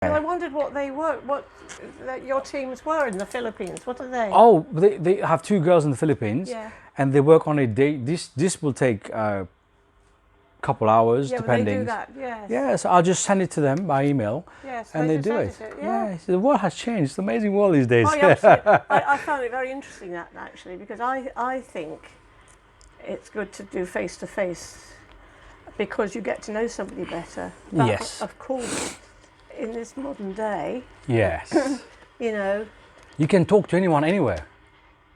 Well, I wondered what they were, what your teams were in the Philippines. What are they? Oh, they have two girls in the Philippines, Yeah. and they work on a day. This will take a couple hours, Yeah, well, they do depending. that, yes. Yeah, so I'll just send it to them by email, Yes, and they they just do it. edit it, yeah. So the world has changed. It's an amazing world these days. Oh, yeah, absolutely. I found it very interesting that actually, because I think it's good to do face to face because you get to know somebody better. But Yes. of course, in this modern day, Yes. you know, You can talk to anyone anywhere.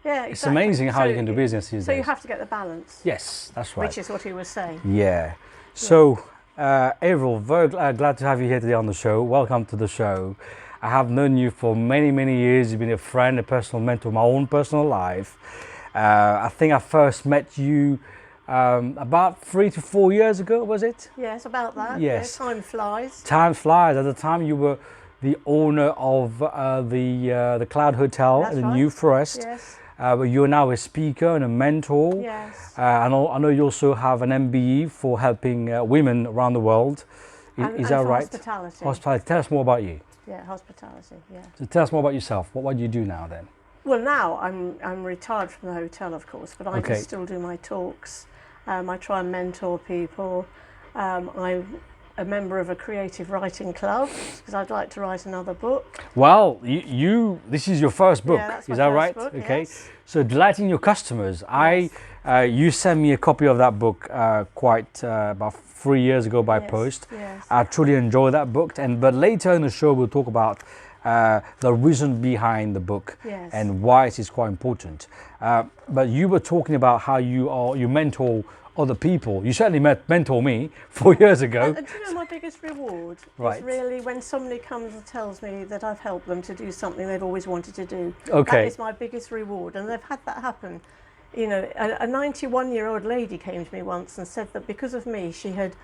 yeah, It's exactly. amazing how So you can do business these So days. you have to get the balance. Yes, that's right. Which is what he was saying. Yeah. So, Avril, very glad to have you here today on the show. Welcome to the show. I have known you for many, many years. You've been a friend, a personal mentor in my own personal life. I think I first met you about 3 to 4 years ago, was it? Yes, about that. Yes. Yeah, time flies. Time flies. At the time, you were the owner of the Cloud Hotel That's in right. New Forest. Yes. But you're now a speaker and a mentor. Yes. I know you also have an MBE for helping women around the world. Is that for right? Hospitality. Hospitality. Tell us more about you. Yeah, hospitality. Yeah. So tell us more about yourself. What do you do now then? Well, now I'm retired from the hotel, of course, but I Okay. do still do my talks. I try and mentor people. I'm a member of a creative writing club because I'd like to write another book. Well, this is your first book. Yeah, that's Is my that first right? book, Okay. yes. So delighting your customers. Yes. You sent me a copy of that book about 3 years ago by Yes, post. yes. I truly enjoy that book, but later in the show we'll talk about the reason behind the book Yes. and why it is quite important. But you were talking about how you mentor other people. You certainly mentor me 4 years ago. And do you know my biggest reward Right. is really when somebody comes and tells me that I've helped them to do something they've always wanted to do. Okay. That is my biggest reward, and they've had that happen. You know, a 91-year-old lady came to me once and said that because of me, she had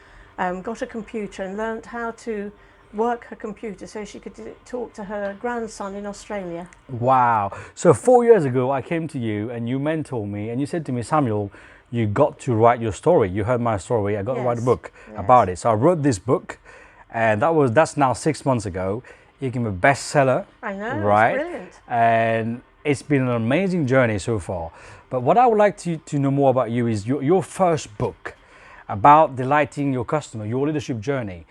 got a computer and learnt how to work her computer so she could talk to her grandson in Australia. Wow. So 4 years ago, I came to you and you mentored me and you said to me, Samuel, you got to write your story. You heard my story. I got to write a Yes. book about it. So I wrote this book, and that's now 6 months ago. It became a bestseller. I know, right? It's brilliant. And it's been an amazing journey so far. But what I would like to know more about you is your first book about delighting your customer, your leadership journey.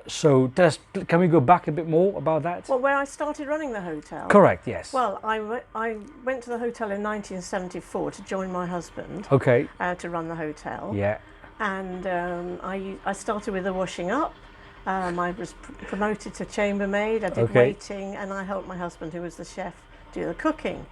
So tell us, can we go back a bit more about that? Well, where I started running the hotel. Correct, yes. Well, I went to the hotel in 1974 to join my husband Okay, to run the hotel. yeah, And I started with the washing up. I was promoted to chambermaid. I did Okay. waiting, and I helped my husband, who was the chef, do the cooking.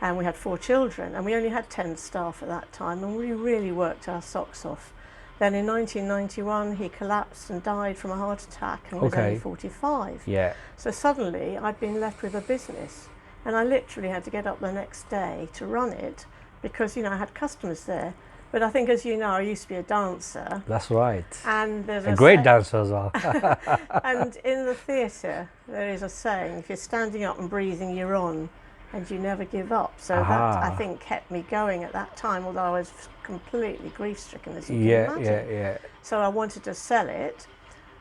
And we had 4 children, and we only had 10 staff at that time, and we really worked our socks off. Then in 1991, he collapsed and died from a heart attack and was Okay. only 45. yeah. So suddenly I'd been left with a business, and I literally had to get up the next day to run it because, you know, I had customers there. But I think, as you know, I used to be a dancer, That's right. and there's A great dancer as well. and in the theatre there is a saying: if you're standing up and breathing, you're on, and you never give up. So that, I Aha. think, kept me going at that time, although I was completely grief-stricken, as you can Yeah, imagine. yeah. So I wanted to sell it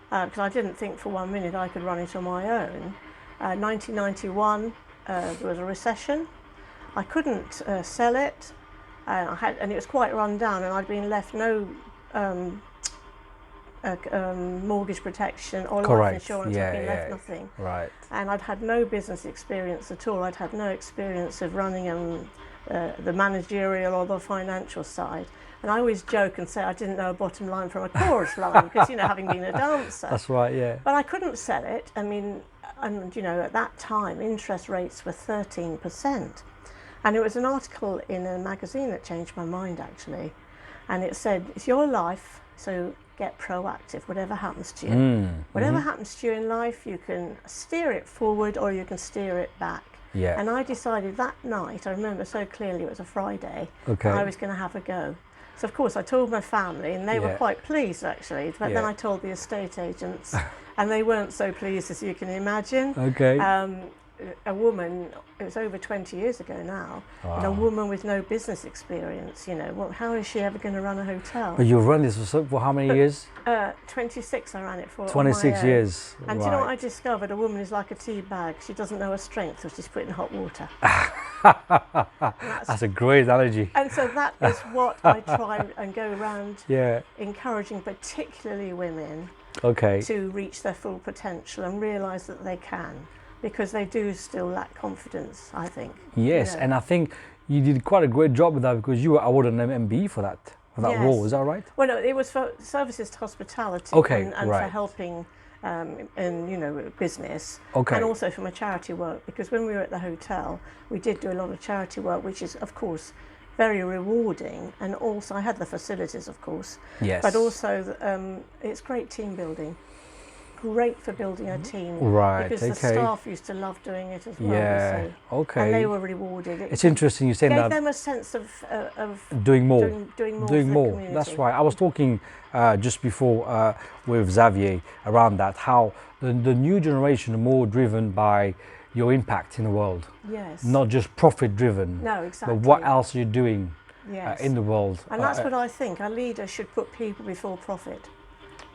because I didn't think for 1 minute I could run it on my own. 1991, there was a recession. I couldn't sell it. And it was quite run down, and I'd been left no mortgage protection or life Correct. insurance. Yeah, I'd been left yeah. nothing. Right. And I'd had no business experience at all. I'd had no experience of running the managerial or the financial side. And I always joke and say I didn't know a bottom line from a chorus line because, you know, having been a dancer. That's right, yeah. But I couldn't sell it. I mean, and you know, at that time, interest rates were 13%. And it was an article in a magazine that changed my mind, actually. And it said, it's your life, so get proactive, whatever happens to you. Whatever happens to you in life, you can steer it forward or you can steer it back. Yeah. And I decided that night, I remember so clearly, it was a Friday, Okay. I was going to have a go. So of course I told my family, and they were Yeah. quite pleased actually, but then Yeah. I told the estate agents and they weren't so pleased, as you can imagine. Okay. a woman, it was over 20 years ago now, and a woman with no business experience, you know, well, how is she ever going to run a hotel? But you've run this for how many years? 26 I ran it for. 26 years. And do you know what I discovered? A woman is like a tea bag. She doesn't know her strength, so she's put in hot water. That's a great analogy. And so that is what I try and go around Yeah. encouraging, particularly women, Okay. to reach their full potential and realise that they can, because they do still lack confidence, I think. Yes, you know. and I think you did quite a great job with that because you were awarded an MBE for that Yes. role. Is that right? Well, no, it was for services to hospitality, Okay, and for right. helping in, you know, business, Okay. and also for my charity work, because when we were at the hotel, we did do a lot of charity work, which is, of course, very rewarding, and also I had the facilities, of course, Yes. but also it's great team building. Great for building a team, Right, because the okay. staff used to love doing it as well. Yeah. So, Okay. and they were rewarded. It It's interesting you saying gave that. them a sense of Doing more. doing more. Doing for the more. community. That's right. I was talking just before with Xavier around that, how the new generation are more driven by your impact in the world, Yes. not just profit driven. No, exactly. But what else are you doing Yes. in the world? And that's what I think. Our leaders should put people before profit.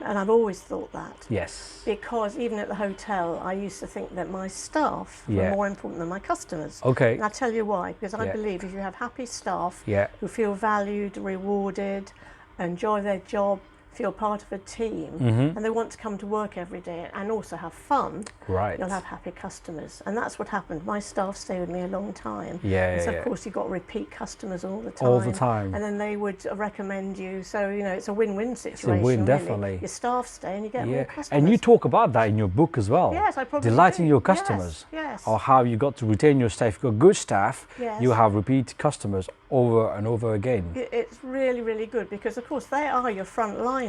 And I've always thought that. Yes. Because even at the hotel, I used to think that my staff Yeah. were more important than my customers. Okay. And I'll tell you why. Because I Yeah. believe if you have happy staff Yeah. who feel valued, rewarded, enjoy their job, feel part of a team, Mm-hmm. and they want to come to work every day and also have fun, Right. you'll have happy customers. And that's what happened. My staff stayed with me a long time. Yeah, And so yeah, of yeah. course you got repeat customers all the time. All the time. And then they would recommend you. So, you know, it's a win-win situation. win, really. definitely. Your staff stay and you get more Yeah. customers. And you talk about that in your book as well. Yes, I probably Delighting do. your Yes, customers. yes. Or how you got to retain your staff. If you've got good staff, Yes. you have repeat customers over and over again. It's really, really good because, of course, they are your frontliners.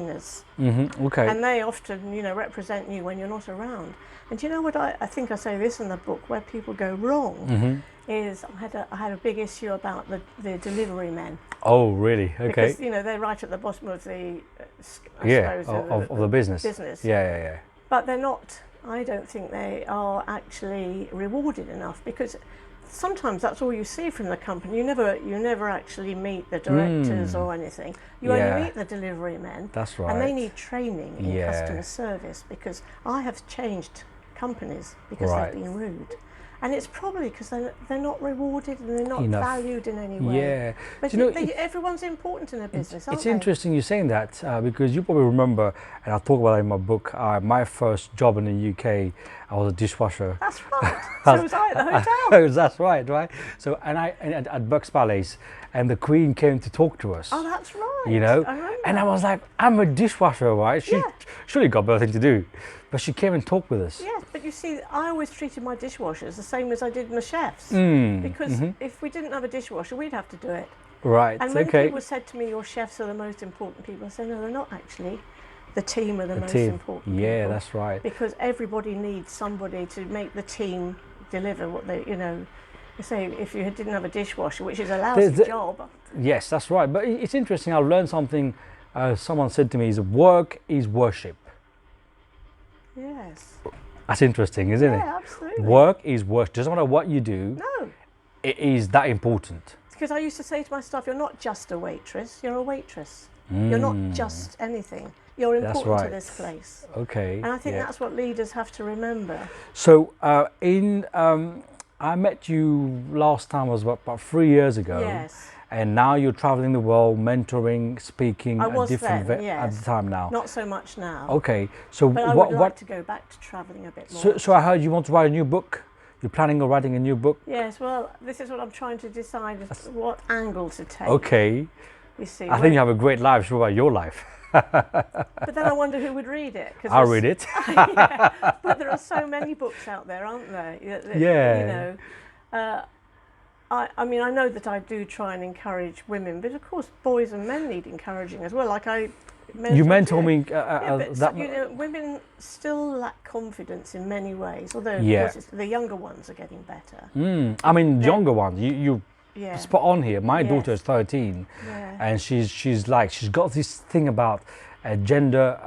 Mm-hmm. Okay. And they often, you know, represent you when you're not around. And do you know what I think I say this in the book, where people go wrong, Mm-hmm. is I had a big issue about the delivery men. Oh, really? Okay. Because, you know, they're right at the bottom of the, I Yeah, suppose, of the business. business. Yeah, yeah, yeah. But they're not, I don't think they are actually rewarded enough, because sometimes that's all you see from the company. You never actually meet the directors or anything. You Yeah. only meet the delivery men. That's right. And they need training in Yeah. customer service, because I have changed companies because Right. they've been rude. And it's probably because they're not rewarded and they're not Enough. valued in any way. Yeah. But Do you know, everyone's important in a business, aren't it's they? interesting you saying that because you probably remember, and I'll talk about it in my book, my first job in the UK, I was a dishwasher. That's right. So was I at the hotel. That's right. So, and at Bucks Palace, and the Queen came to talk to us. Oh, that's right. You know, I remember. and I was like, I'm a dishwasher, right? She Yeah. surely got better thing to do, but she came and talked with us. Yes, but you see, I always treated my dishwashers the same as I did my chefs. Because if we didn't have a dishwasher, we'd have to do it. Right. And when Okay. people said to me, your chefs are the most important people, I say, no, they're not actually. The team are the most Team. important Yeah, people. that's right. Because everybody needs somebody to make the team deliver what they, you know. You say if you didn't have a dishwasher, which is a lousy job. Yes, that's right. But it's interesting. I learned something. Someone said to me, "Is work is worship." Yes. That's interesting, isn't it? Yeah, absolutely. Work is worship. Doesn't matter what you do. No. It is that important. Because I used to say to my staff, you're not just a waitress, you're a waitress. You're not just anything. You're That's important to right. this place. Okay. And I think yeah. that's what leaders have to remember. So I met you last time was about 3 years ago. Yes. And now you're traveling the world, mentoring, speaking I at was different then, at yes. the time now. Not so much now. Okay. So But I what would like to go back to travelling a bit more. so I heard you want to write a new book. You're planning on writing a new book. Yes, well, this is what I'm trying to decide, is what angle to take. Okay. You see, I think you have a great life. Show about your life. but then I wonder who would read it. I'll read it. Yeah, but there are so many books out there, aren't there? Yeah. You know, I mean, I know that I do try and encourage women, but of course, boys and men need encouraging as well. Like You mentor you. me But that. you know, women still lack confidence in many ways. Although, Yeah. of course, the younger ones are getting better. I mean, younger ones. You Yeah. spot on here. My Yes. daughter is 13, Yeah. and she's got this thing about gender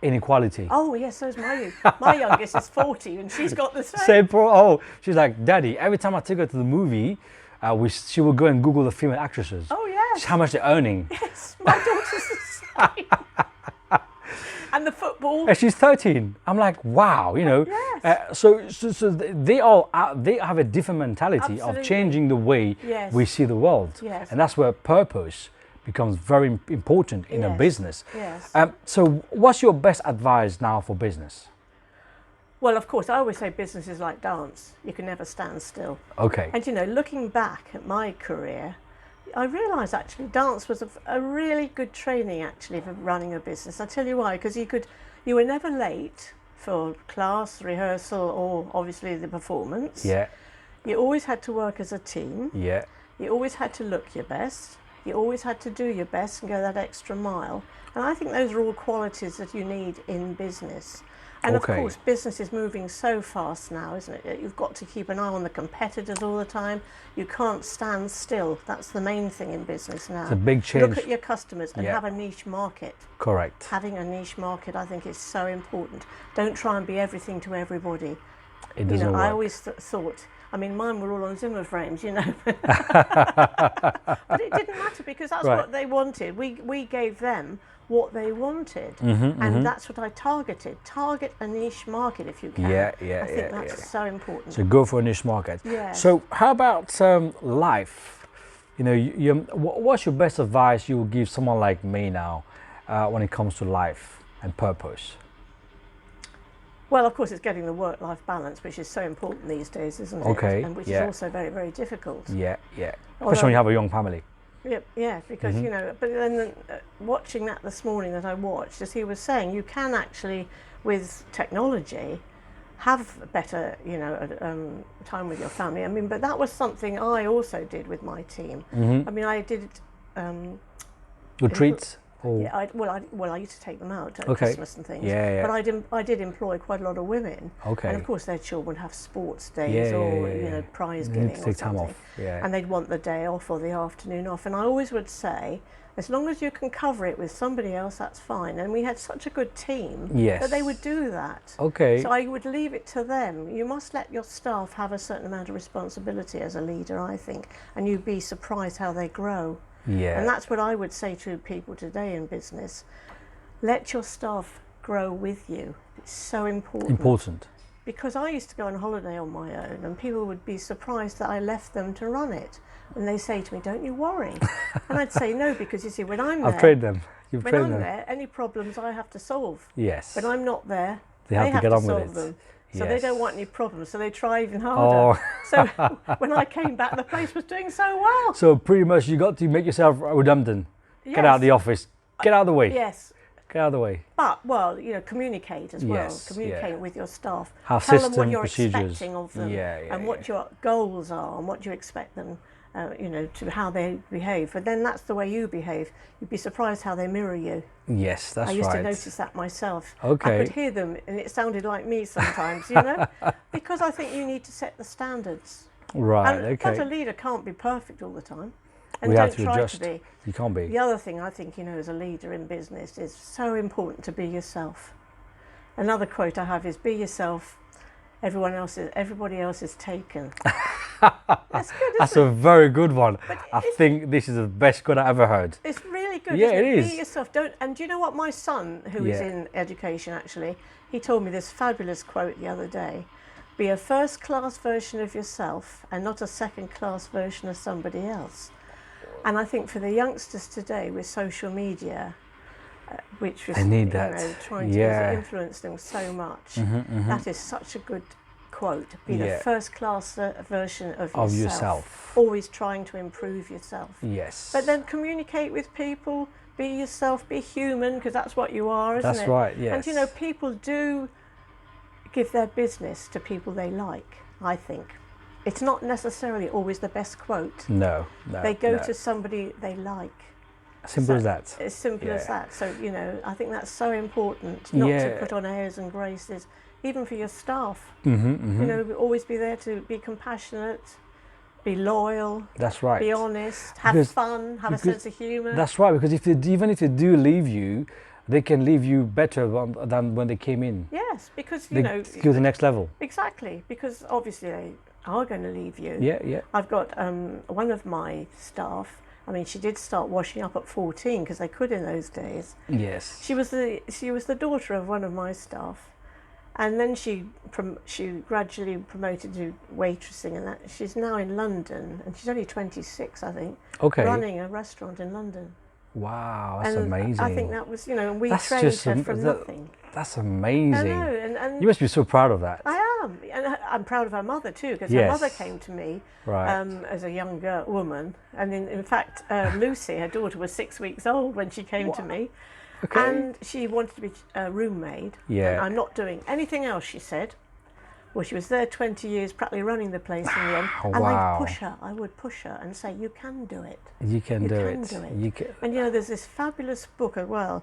inequality. Oh yes, so's my youngest is 40 and she's got the same. She's like, Daddy, every time I take her to the movie, she will go and Google the female actresses. Oh yes. How much they're earning. Yes, my daughter's the same. And the football. And she's 13. I'm like, wow, Yes. So they have a different mentality of Absolutely. changing the way Yes. we see the world. Yes. And that's where purpose becomes very important in a Yes. business. Yes. So what's your best advice now for business? Well, of course, I always say business is like dance. You can never stand still. Okay. And looking back at my career, I realised actually dance was a really good training actually for running a business. I'll tell you why, because you were never late for class, rehearsal, or obviously the performance. Yeah. You always had to work as a team. Yeah. You always had to look your best. You always had to do your best and go that extra mile. And I think those are all qualities that you need in business. And Okay. of course, business is moving so fast now, isn't it? You've got to keep an eye on the competitors all the time. You can't stand still. That's the main thing in business now. It's a big change. Look at your customers and Yeah. have a niche market. Correct. Having a niche market, I think, is so important. Don't try and be everything to everybody. It doesn't work. I always thought, I mean, mine were all on Zimmer frames, but it didn't matter because that's Right. what they wanted. We gave them what they wanted, Mm-hmm, and that's what I targeted. Target a niche market if you can. Yeah, I think that's so important. So go for a niche market. Yes. So how about life? What's your best advice you will give someone like me now when it comes to life and purpose? Well, of course, it's getting the work-life balance, which is so important these days, isn't it? Okay, And which yeah. is also very, very difficult. Yeah. Especially Although- when you have a young family. Yeah, because but then watching that this morning that I watched, as he was saying, you can actually, with technology, have better, time with your family. I mean, but that was something I also did with my team. I mean, I did. Retreats? Or Yeah, I used to take them out at Okay. Christmas and things. Yeah. But I did employ quite a lot of women. Okay. And of course, their children would have sports days or prize You giving need to or take time something. off. Yeah. And they'd want the day off or the afternoon off. And I always would say, as long as you can cover it with somebody else, that's fine. And we had such a good team Yes. that they would do that. Okay. So I would leave it to them. You must let your staff have a certain amount of responsibility as a leader, I think, and you'd be surprised how they grow. Yeah. And that's what I would say to people today in business. Let your staff grow with you. It's so important. Because I used to go on holiday on my own and people would be surprised that I left them to run it. And they say to me, don't you worry. And I'd say, no, because you see, when I'm there, I've trained them. You've when trained I'm them. there, any problems I have to solve. Yes. When I'm not there, They have to get on with solve it. them. So they Yes. don't want any problems, so they try even harder. Oh. So when I came back, the place was doing so well. So pretty much you got to make yourself redundant. Get out of the office. Get out of the way. Yes. Get out of the way. But, communicate as well. Yes, Communicate yeah. with your staff. Have Tell them system, what you're procedures. expecting of them Yeah, and what your goals are and what you expect them, to how they behave. But then that's the way you behave. You'd be surprised how they mirror you. Yes, that's right. I used to notice that myself. Okay. I could hear them and it sounded like me sometimes, because I think you need to set the standards. Right, And But a okay. leader can't be perfect all the time. And We don't have to try adjust. to be. You can't be. The other thing I think, as a leader in business is so important to be yourself. Another quote I have is, be yourself, everybody else is taken. That's good, isn't That's it? a very good one. But I think this is the best quote I ever heard. It's really good, Yeah, isn't it is. Be yourself. And do you know what? My son, who is Yeah. in education actually, he told me this fabulous quote the other day. Be a first-class version of yourself and not a second-class version of somebody else. And I think for the youngsters today with social media, which was They need that. trying to Yeah. influence them so much, Mm-hmm. that is such a good quote. Be Yeah. the first-class version of Of yourself. yourself. Always trying to improve yourself. Yes. But then communicate with people, be yourself, be human, because that's what you are, isn't it? That's right, yes. And people do give their business to people they like, I think. It's not necessarily always the best quote. No. They go no. to somebody they like. Simple as that. As simple as Yeah. that. So, I think that's so important, not to Yeah. put on airs and graces, even for your staff. Mm-hmm. Always be there to be compassionate, be loyal, That's right. be honest, have Because- fun, have a because sense of humour. That's right, because even if they do leave you, they can leave you better than when they came in. Yes, because They go to the next level. exactly, because obviously they are going to leave you. Yeah, yeah. I've got one of my staff. I mean, she did start washing up at 14 because they could in those days. Yes. She was the daughter of one of my staff, and then she gradually promoted to waitressing, and that she's now in London, and she's only 26, I think, Okay. running a restaurant in London. Wow, that's And amazing. I think that was, and we That's trained just her from nothing. That's amazing. I know, and You must be so proud of that. I am, and I'm proud of her mother too, because Yes. her mother came to me Right. as a younger woman, and in fact, Lucy, her daughter, was 6 weeks old when she came to me, Okay. and she wanted to be a room maid. Yeah. And I'm not doing anything else, she said. Well, she was there 20 years, practically running the place in the end, and Wow. I would push her and say, "You can do it. You can You do can it. do it." You can. And there's this fabulous book as well,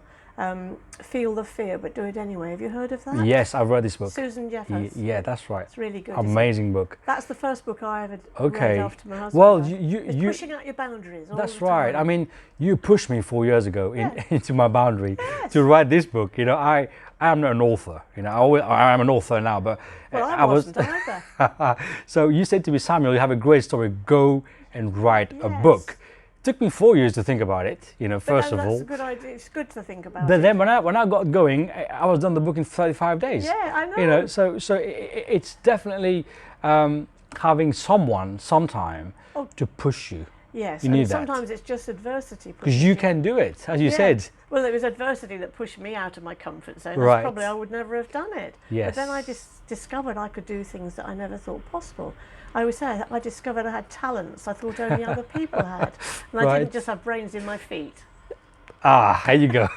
Feel the Fear, but Do It Anyway. Have you heard of that? Yes, I've read this book. Susan Jeffers. Yeah, that's right. It's really good. Amazing book. That's the first book I ever Okay. read after my husband Well, died. It's you pushing out your boundaries all that's the right. time. I mean, you pushed me 4 years ago Yeah. into my boundary Yes. to write this book. I am not an author. I am an author now, but Well, I wasn't either. So you said to me, Samuel, you have a great story. Go and write a Yes. book. It took me 4 years to think about it. But First then of that's all. a good idea. It's good to think about But it. then when I got going, I was done the book in 35 days. Yeah, I know. So it's definitely having someone sometime Oh. to push you, Yes, you and need that. sometimes it's just adversity. because pushing you can do it, as you Yeah. said. Well, it was adversity that pushed me out of my comfort zone. Right. Probably I would never have done it. But then I Yes. just discovered I could do things that I never thought possible. I always say I discovered I had talents I thought only other people had. And I Right. didn't just have brains in my feet. There you go.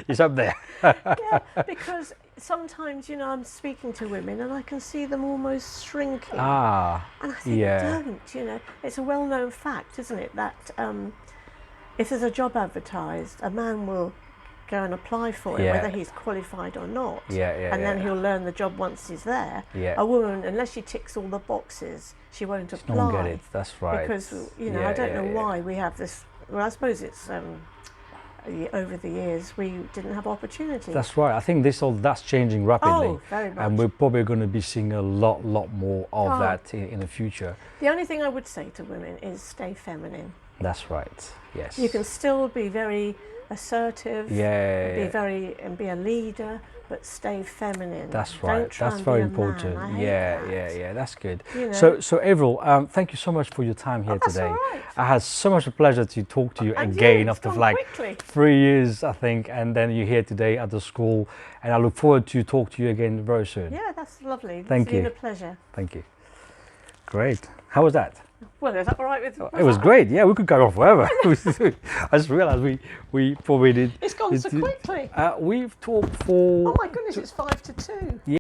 It's up there. Yeah, because sometimes, I'm speaking to women and I can see them almost shrinking. And I think, yeah. don't, it's a well-known fact, isn't it, that if there's a job advertised, a man will go and apply for it, Yeah. whether he's qualified or not. Yeah, And then yeah. he'll learn the job once he's there. Yeah. A woman, unless she ticks all the boxes, she won't apply. Don't get it. That's right. Because, Yeah, I don't yeah, know yeah. why we have this. Well, I suppose it's over the years we didn't have opportunity. That's right. I think that's changing rapidly. Oh, very much. And we're probably going to be seeing a lot more of Oh. that in the future. The only thing I would say to women is stay feminine. That's right. Yes. You can still be very assertive, be a leader, but stay feminine. That's Don't right. try That's and be very a man. important. I hate Yeah, that. yeah. That's good. You know. So Avril, thank you so much for your time here That's today. all right. I had so much pleasure to talk to you And again it's after gone like quickly. 3 years, I think, and then you're here today at the school, and I look forward to talk to you again very soon. Yeah, that's lovely. Thank It's been you. a pleasure. Thank you. Great. How was that? Well, is that all right with you? It was great. Yeah, we could go on forever. I just realised we probably did. It's gone so quickly. We've talked for. Oh my goodness, it's 1:55.